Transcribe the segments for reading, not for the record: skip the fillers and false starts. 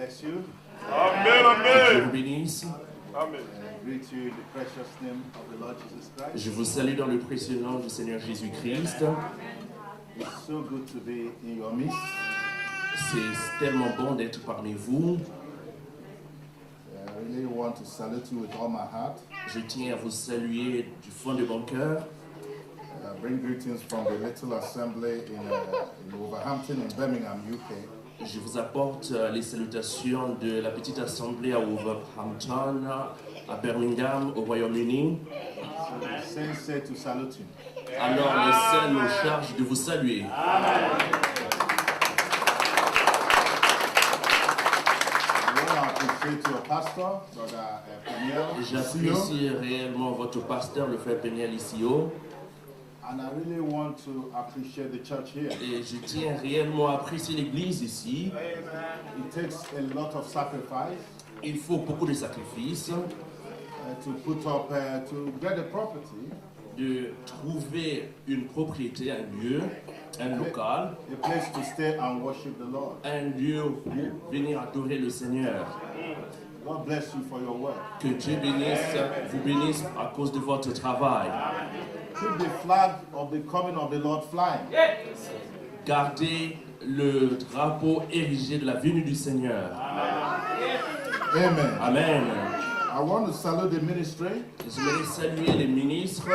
bless you. Amen, Que Dieu vous amen. bénisse. Amen. I greet you in the precious name of the Lord Jesus Christ. Je vous salue dans le précieux nom du Seigneur Jésus-Christ. It's so good to be in your midst. C'est tellement bon d'être parmi vous. I really want to salute you with all my heart. Je tiens à vous saluer du fond de mon cœur. Bring greetings from the little assembly in Wolverhampton in Birmingham, UK. Je vous apporte les salutations de la petite assemblée à Wolverhampton, à Birmingham, au Royaume-Uni. The saints say to salute you. Alors les saints nous chargent de vous saluer. Your pastor, Brother Peniel, J'apprécie réellement votre pasteur, le frère Peniel Isio. and I really want to appreciate the church here. Et je tiens réellement à apprécier l'église ici. It takes a lot of sacrifice Il faut beaucoup de sacrifices, to put up, to get a property, de trouver une propriété, un lieu, un local, a place to stay and worship the Lord. un lieu où venir adorer le Seigneur. God bless you for your work. Que Dieu vous bénisse à cause de votre travail. Keep the flag of the coming of the Lord flying. Gardez le drapeau érigé de la venue du Seigneur. Amen. Amen. I want to salute the ministry, Je voudrais saluer les ministres,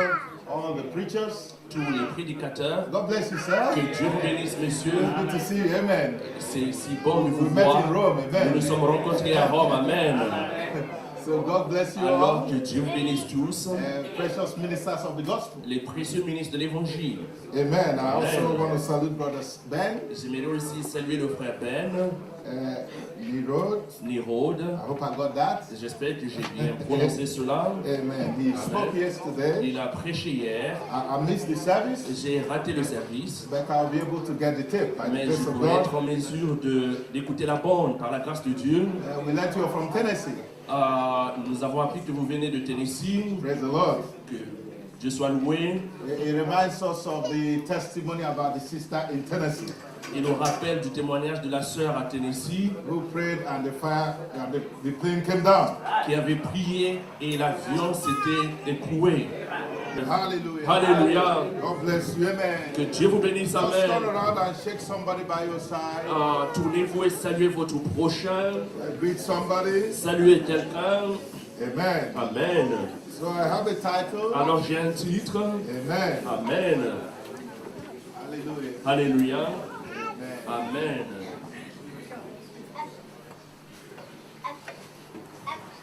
all the preachers. tous les prédicateurs. God bless you, sir. Que Dieu vous bénisse, messieurs. Good to see you. Amen. C'est si bon de vous We met in voir. Rome. Amen. Nous nous sommes rencontrés à Rome. Amen. So God bless you Alors all. que Dieu vous bénisse tous, Precious ministers of the gospel. les précieux ministres de l'Évangile. Amen. I also Amen. want to salute Brother Ben, J'aimerais aussi saluer le frère Ben, Nirod. Nirod. I hope I got that. J'espère que j'ai bien prononcé cela. Amen. He spoke yesterday. Il a prêché hier. I missed the service, J'ai raté le service, but I'll be able to get the tape by the mais je grace of pourrais God. être en mesure d'écouter la bande par la grâce de Dieu. We learned you are from Tennessee. Nous avons appris que vous venez de Tennessee, Praise the Lord. que Dieu soit loué. It reminds us of the testimony about the sister in Tennessee Il nous rappelle du témoignage de la sœur à Tennessee who prayed and the fire and the plane came down. qui avait prié et l'avion s'était écroué. Hallelujah. Alléluia. God bless you. Amen. Que Dieu vous bénisse. Just turn Amen. around and shake somebody by your side. Tournez-vous et saluez votre prochain. Greet somebody. Saluez quelqu'un. Amen. Amen. So I have a title. Alors j'ai un titre. Amen. Amen. Hallelujah. Alléluia. Amen. Amen.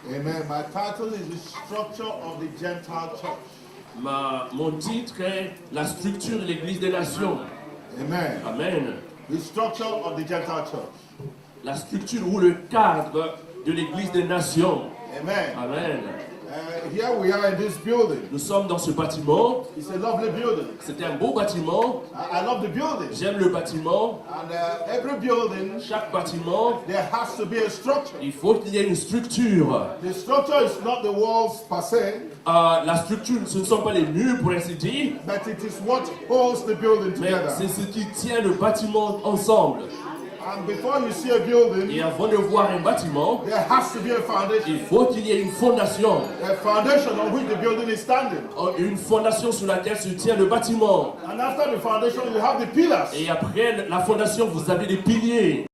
Amen. My title is The Structure of the Gentile Church. Mon titre est La structure de l'Église des Nations. Amen. Amen. The structure of the Gentile church. La structure ou le cadre de l'Église des Nations. Amen. Amen. Here we are in this building. Nous sommes dans ce bâtiment. It's a lovely building. C'est un beau bâtiment. I love the building. J'aime le bâtiment. And every building, Chaque bâtiment, there has to be a structure. il faut qu'il y ait une structure. The structure is not the walls per se, La structure, ce ne sont pas les murs pour ainsi dire, but it is what holds the building mais together. c'est ce qui tient le bâtiment ensemble. And before you see a building, Et avant de voir un bâtiment, there has to be a foundation. il faut qu'il y ait une fondation. A foundation on which the building is standing. Une fondation sur laquelle se tient le bâtiment. And after the foundation, you have the pillars. Et après la fondation, vous avez des piliers.